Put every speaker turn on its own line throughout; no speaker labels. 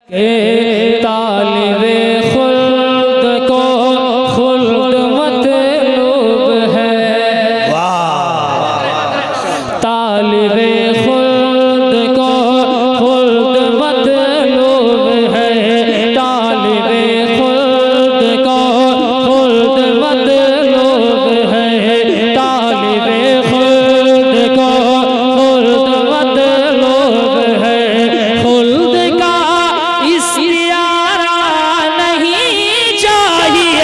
तालिबे खुल्द को खुल्द मतलूब है। तालिबे खुल्द को खुल्द मतलूब है। तालिबे खुल्द को खुल्द मतलूब है। तालिबे खुल्द को खुल्द मतलूब है। खुल्द का इस्तियारा नहीं चाहिए।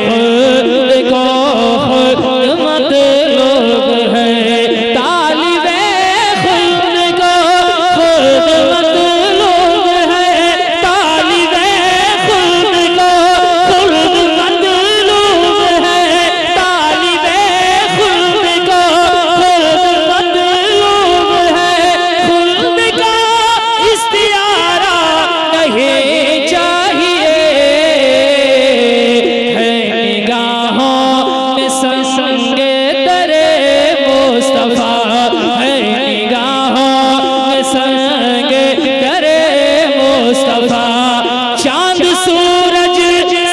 खुल्द को खुल्द मतलूब है। तालिबे खुल्द को खुल्द मतलूब है। तालिबे खुल्द को खुल्द मतलूब है। तालिबे खुल्द को खुल्द मतलूब है। खुल्द का इस्तियारा नहीं चाहिए। है निगाहों में संगे दरे मुस्तफा। है निगाहों में संगे दरे मुस्तफा। चांद सूरज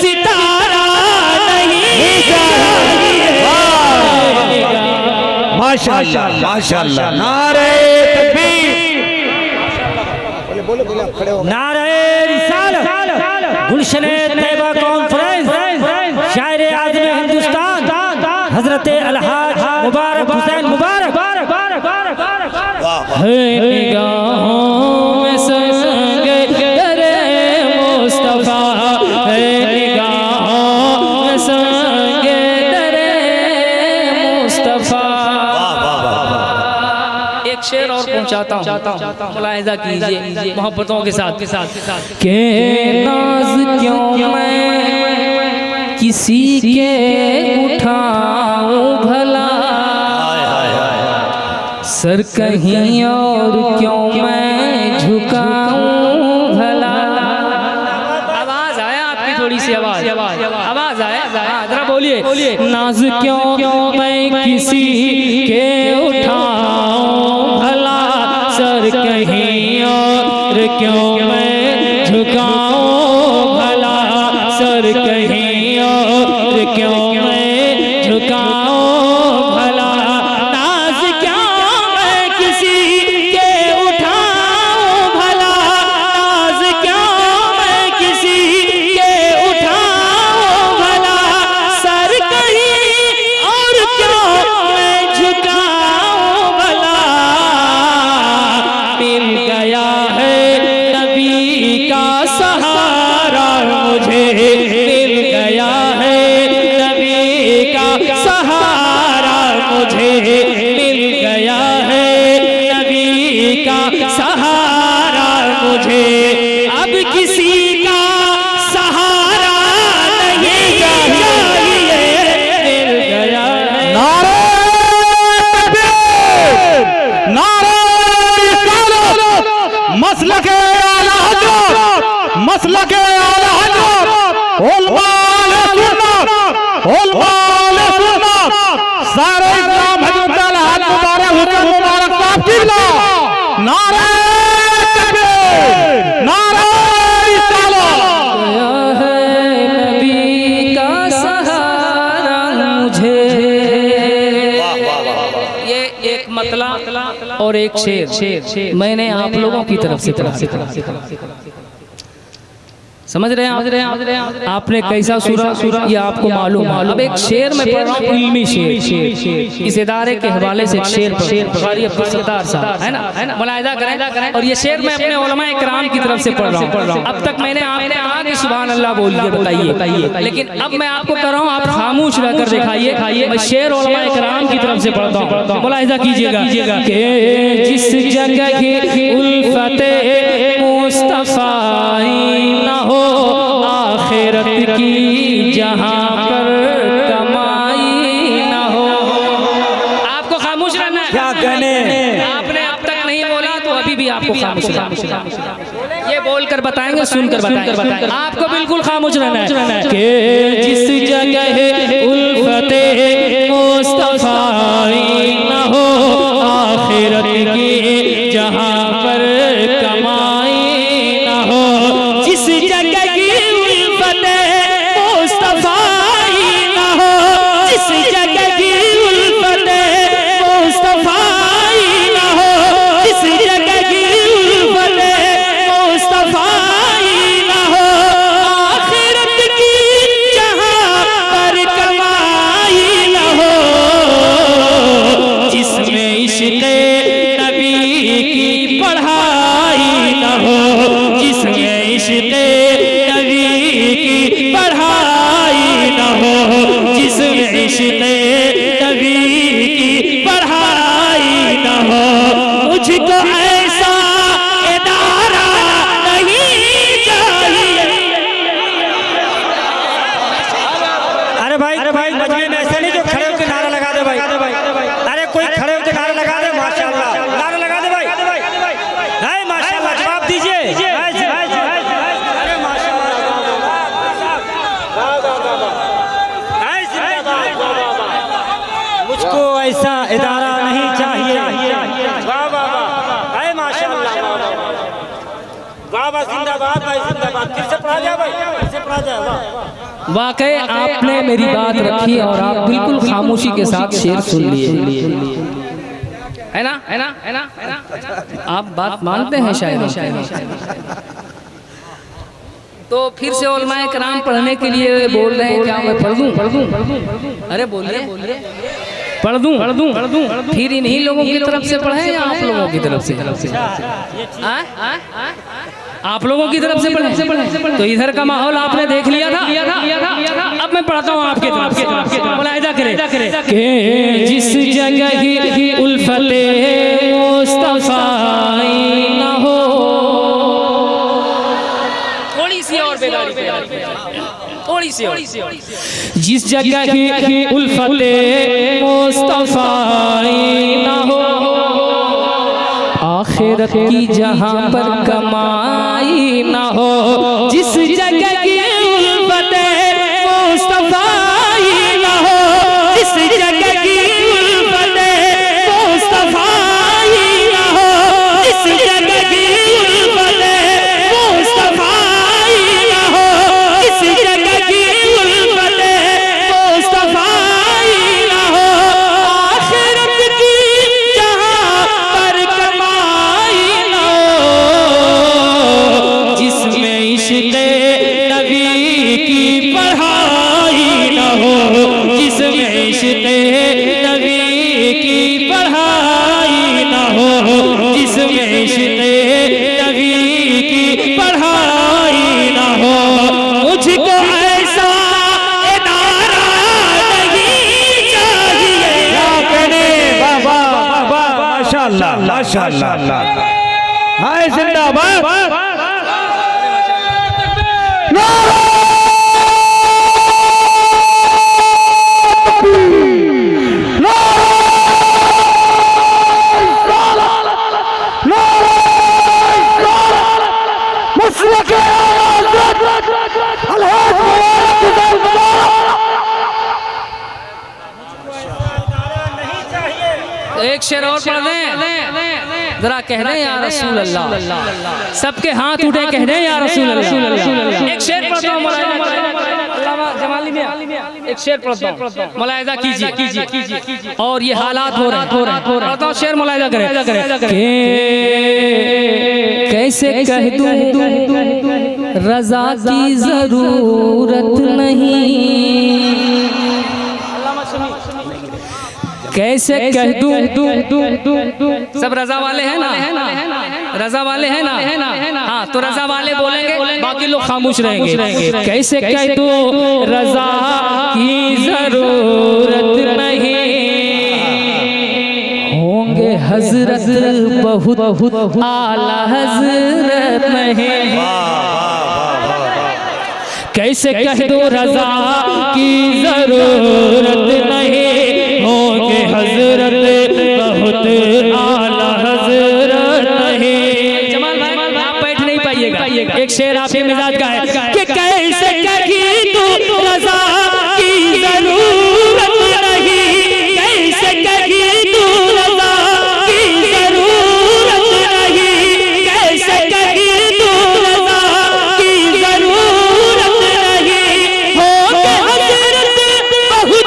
सितारा नहीं चाहिए।
माशाअल्लाह माशाअल्लाह। नारे तकबीर,
नारे रिसालत, गुलशने तैयबा कॉन्फ्रेंस, शायर आज़म हिंदुस्तान हजरत अलहाज मुबारक हुसैन मुबारक।
है निगाहों में संगे दरे मुस्तफा। है निगाहों में संगे दरे मुस्तफा। एक शेर और पहुंचाता हूँ, मुलाहिजा कीजिए मोहब्बतों के साथ के नाज क्यों मैं किसी के उठाऊं भला। सर कहीं और क्यों मैं झुकाऊं भला। आवाज आया आपकी थोड़ी सी आवाज आया जरा बोलिए। नाज क्यों मैं किसी के उठाऊं भला। सर कहीं और क्यों मैं झुकाऊं भला। सर कहीं और क्यों मैं झुकाऊं भला। नाज क्यों मैं किसी के उठाऊं भला। नाज क्यों मैं किसी के उठाऊं भला। सर कहीं और क्यों मैं झुकाऊं भला। मिल गया है नबी का सहारा मुझे। मिल गया है नबी का सहारा मुझे। मिल गया है नबी का सहारा मुझे। अब किसी का सहारा नहीं चाहिए। मिल गया है।
नारे तकबीर, नारे रिसालत, मसलके आला हज़रत, मसलके आला हज़रत, उलमाए सुन्नत, उलमाए सुन्नत, सारे इस्लाम हज़रत अलहाज मुबारक हुसैन मुबारक साहब किबला। नारे तकबीर, नारे रिसालत।
गया है नबी का सहारा मुझे। ये एक मतला और एक शेर मैंने आप लोगों की तरफ से समझ रहे हैं आपने कैसा सूरा ये आपको मालूम है। अब एक शेर में पढ़ रहा हूँ, इल्मी शेर। इस इदारे के हवाले से शेर बुखारी अब्दुल सत्तार साहब है ना, मुलाहिजा करें। और ये शेर मैं अपने उलमाए किराम की तरफ से पढ़ रहा हूँ। अब तक मैंने आपने कहा कि सुभान अल्लाह बोलिए बताइए, लेकिन अब मैं आपको कर रहा हूँ, आप खामोश रहकर दिखाइए। मैं शेर उलमाए किराम की तरफ से पढ़ता हूँ, मुलाहिजा कीजिएगा। कि जिस जगह की उल्फते मुस्तफा न हो आखिरत की जहां पर कमाई न हो। आपको खामोश रहना है।
क्या कहने
आपने अब तक नहीं बोला तो अभी भी आपको खामोश रहना है। ये बोलकर बताएंगे, सुनकर बताएंगे। आपको बिल्कुल खामोश रहना है। कि जिस जगह उल्फते मुस्तफा न हो आखिरत की जहां पर कमाई
मुझको ऐसा इदारा नहीं चाहिए। वाह वाह वाह, है माशाअल्लाह, वाह वाह, जिंदाबाद भाई, जिंदाबाद। किससे पढ़ा जाए भाई, किससे पढ़ा जाए? वाह,
वाकई आपने मेरी बात रखी और आप बिल्कुल खामोशी के साथ शेर सुन लिए, है ना, है ना, है ना, है ना? आप बात मानते हैं शायद। तो फिर से उलमाए कराम पढ़ने के लिए बोल रहे हैं, क्या मैं पढ़ दूं? अरे बोलिए, पढ़ दूं? फिर इन्हीं लोगों की तरफ से पढ़े या आप लोगों की तरफ से? आप लोगों की तरफ से पढ़े? तो इधर का माहौल आपने देख लिया था। अब मैं पढ़ता हूँ आपके तरफ। मुलाहिजा करें कि जिस जगह ही उल्फते मुस्तफाई ना हो, थोड़ी सी और बेदारी, थोड़ी सी और। जिस जगह ही उल्फते मुस्तफाई ना हो, आखिरत की जहां पर कमाई ना हो। जिस जगह की उल्फते मुस्तफाई ना हो, जिस जगह की उल्फते मुस्तफाई ना हो, जिस जगह की उल्फते मुस्तफाई ना हो, जिस जगह की उल्फते मुस्तफाई ना हो, आखिरत की जहां पर कमाई ना हो, जिसमें इश्क़ नबी की पढ़ाई ना हो, जिसमें इश्क़ नबी की पढ़ाई ना हो, जिसमें इश्क़ नबी की पढ़ाई ना हो। मुझको ऐसा इदारा नहीं चाहिए।
बाबा माशाअल्लाह, माशाअल्लाह, हाय जिंदाबाद।
एक शेर और पढ़ दें, जरा कह दें या रसूल अल्लाह। सबके हाथ उठे, कह दें या रसूल अल्लाह। एक शेर पढ़ता हूँ, अल्लामा जमाली में एक शेर पढ़ता हूँ, मुलाहिजा कीजिए। और ये हालात हो रहे हैं, पढ़ता हूँ शेर, मुलाहिजा करें। कैसे कह दूं रज़ा की जरूरत नहीं, कैसे कह दूं। सब रजा वाले हैं ना, रजा वाले हैं ना? हाँ, तो रजा वाले बोलेंगे, बाकी लोग खामोश रहेंगे। कैसे कह दूं रजा की जरूरत नहीं, होंगे हजरत बहुत आला हजरत नहीं। कैसे कह दो रजा की जरूरत नहीं, होंगे हजरत बहुत आला हजरत नहीं। जमाल भाई आप बैठ नहीं पाइएगा, एक शेर आपके मिजाज का है कि कैसे कही तू रजा की जरूरत नहीं, कैसे कही तू रजा की जरूरत नहीं, कैसे कही तू रजा की जरूरत नहीं, होंगे हजरत बहुत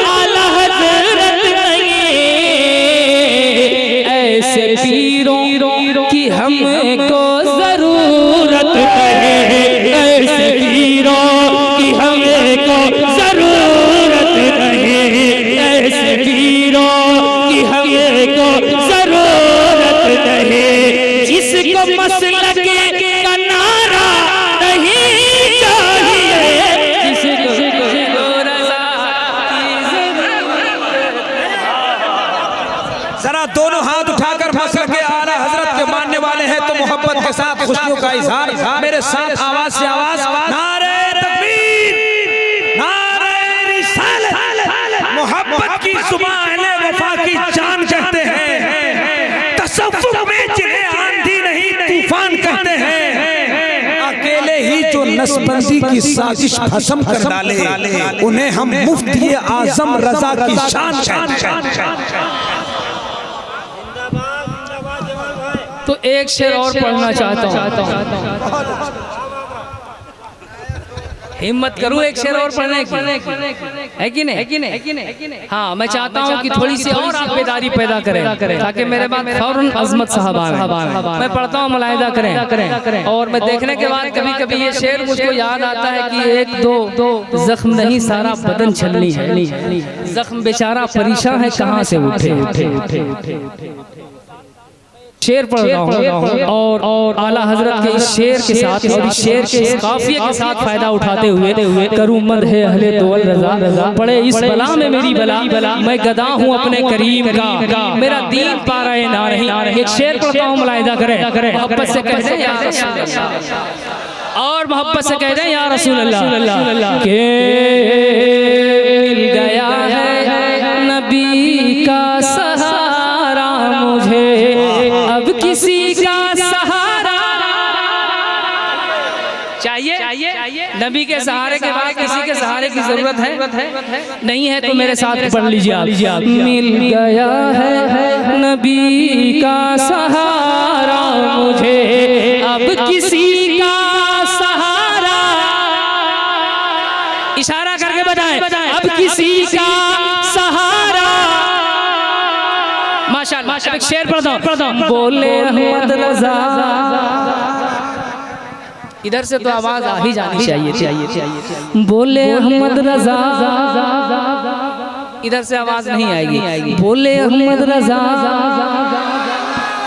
आला हजरत नहीं। ऐसे पीरों की हमको जरूरत है, ऐसे पीरों की हमको जरूरत नहीं, ऐसे पीरों की हमको जरूरत नहीं। जिसको मसलक का नारा नहीं चाहिए, जिसको रज़ा की
जरा दोनों हाथ उठाकर मसलक के आला हजरत के मानने वाले हैं तो मोहब्बत के साथ खुशियों का इजहार मेरे साथ आवाज से आवाज। नारे तकबीर, नारे रिसालत। मोहब्बत की जुबान अहले वफा की जान कहते हैं, तसव्वुफ में जिन्हें आंधी नहीं तूफान कहते हैं। नसबंदी की साजिश भस्म कर डाले, उन्हें हम मुफ्ती आजम रजा की शान
तो एक शेर और पढ़ना चाहता हूँ, हिम्मत करूँ एक शेर और पढ़ने की, है कि नहीं? हाँ, मैं चाहता हूँ कि थोड़ी सी और आप बेदारी पैदा करें ताकि मेरे बाद फौरन अजमत साहब आए। मैं पढ़ता हूँ, मुलाहिदा करें। और मैं देखने के बाद कभी कभी ये शेर मुझको याद आता है कि एक दो जख्म नहीं सारा बदन छलनी है, जख्म बेचारा परेशान है कहाँ से उठे। शेर पढ़ रहा हूँ और आला हजरत के इस शेर के साथ और इस शेर के इस काफिये के साथ फायदा उठाते हुए करूँ मद है अहले तोल रजा, पड़े इस बला में मेरी बला, मैं गदा हूँ अपने करीम का, मेरा दीन पा रहे ना नहीं। एक शेर पढ़ता हूँ, मुलाहिदा करें, मोहब्बत से कह दें या रसूल अल्लाह, और मोहब्बत से कह दें या रसूल अल्लाह के मिल गया है नबी का सहारा मुझे, अब किसी का सहारा चाहिए। नबी के सहारे के बाद किसी के सहारे की जरूरत है नहीं है तो मेरे साथ पढ़ लीजिए आप। मिल गया है नबी का सहारा मुझे, अब किसी का सहारा, इशारा करके बताएं, अब किसी का सहारा। माशाअल्लाह, एक शेर पढ़ता हूं, बोले अहमद रजा, इधर से तो आवाज आ ही जानी चाहिए। बोले अहमद रजा, इधर से आवाज नहीं आएगी। बोले अहमद रजा,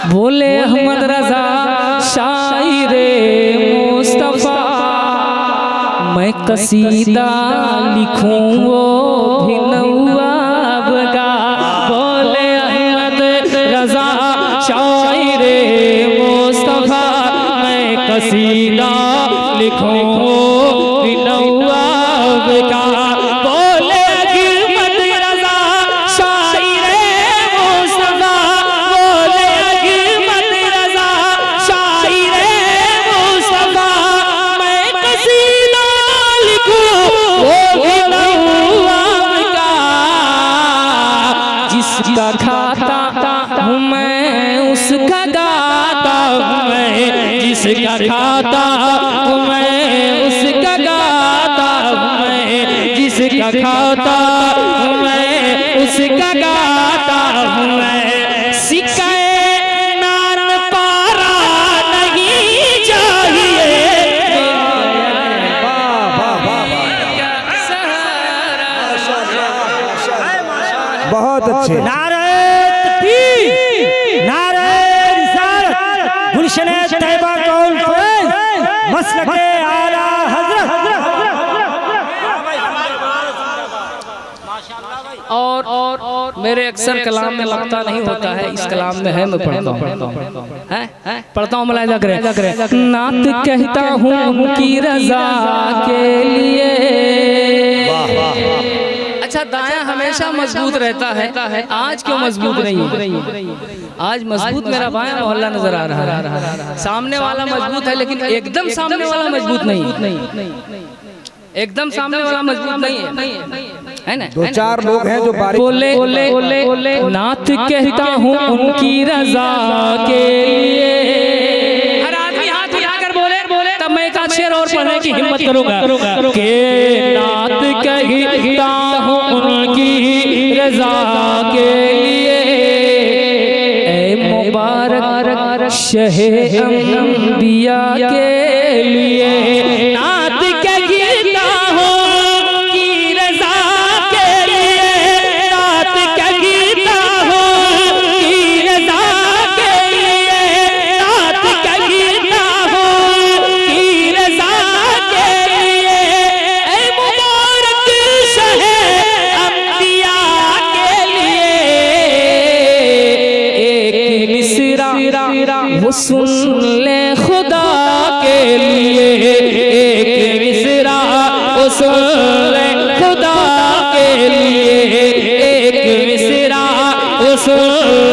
बोले अहमद रजा शायरे मुस्तफा, मैं कसीदा लिखूं वो भी नवाब का। बोले अहमद रजा शायरे मुस्तफा, मैं कसीदा लिखूं वो भी नवाब का। बोले अहमद रजा शायरे मुस्तफा, बोले अहमद रजा शायरे मुस्तफा, मैं कसीदा लिखूं वो भी नवाब का। जिसका खाता हूँ मैं उसका गाता हूँ मैं, जिसका खाता हूँ मैं उसका गाता हूँ मैं, जिसका खाता हूँ मैं उसका गाता हूँ मैं। सिक्के नान पारा नहीं चाहिए,
बहुत अच्छे।
गुलशने तैयबा कौल मसलके आला हजरत।
और मेरे अक्सर कलाम में लगता नहीं होता है, इस कलाम में है, मैं पढ़ता हूँ, मुलाहिदा करें। नात कहता हूँ उनकी रजा के लिए। अच्छा, दायां हमेशा मजबूत रहता है, आज क्यों मजबूत नहीं? आज मजबूत मेरा बायां मोहल्ला नजर आ रहा है। सामने वाला मजबूत है लेकिन एकदम सामने वाला मजबूत नहीं, एकदम सामने वाला मजबूत नहीं है ना।
दो चार लोग हैं जो बारिश
बोले नात कहता हूँ उनकी रजा के लिए। हर आदमी हाथ उठाकर बोले तब मैं एक शेर और पढ़ने की हिम्मत करूंगा के नात कहता हूँ उनकी रजा के लिए। ए मुबारक शहे अंबिया के लिए, नात कहता हूँ उनकी रजा के लिए, नात कहता हूँ उनकी रजा के लिए, नात कहता हूँ उनकी रजा के लिए। ए मुबारक शहे अंबिया के लिए, एक मिसरा वो सुन ले खुदा के लिए, एक मिसरा वो सुन ले खुदा के लिए, एक मिसरा वो सुन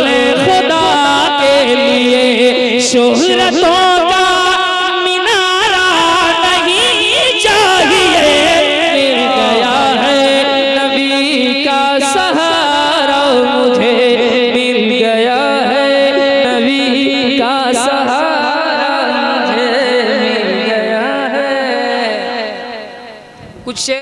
ले खुदा के लिए। शोहरतों का मिनारा नहीं कुछ शेर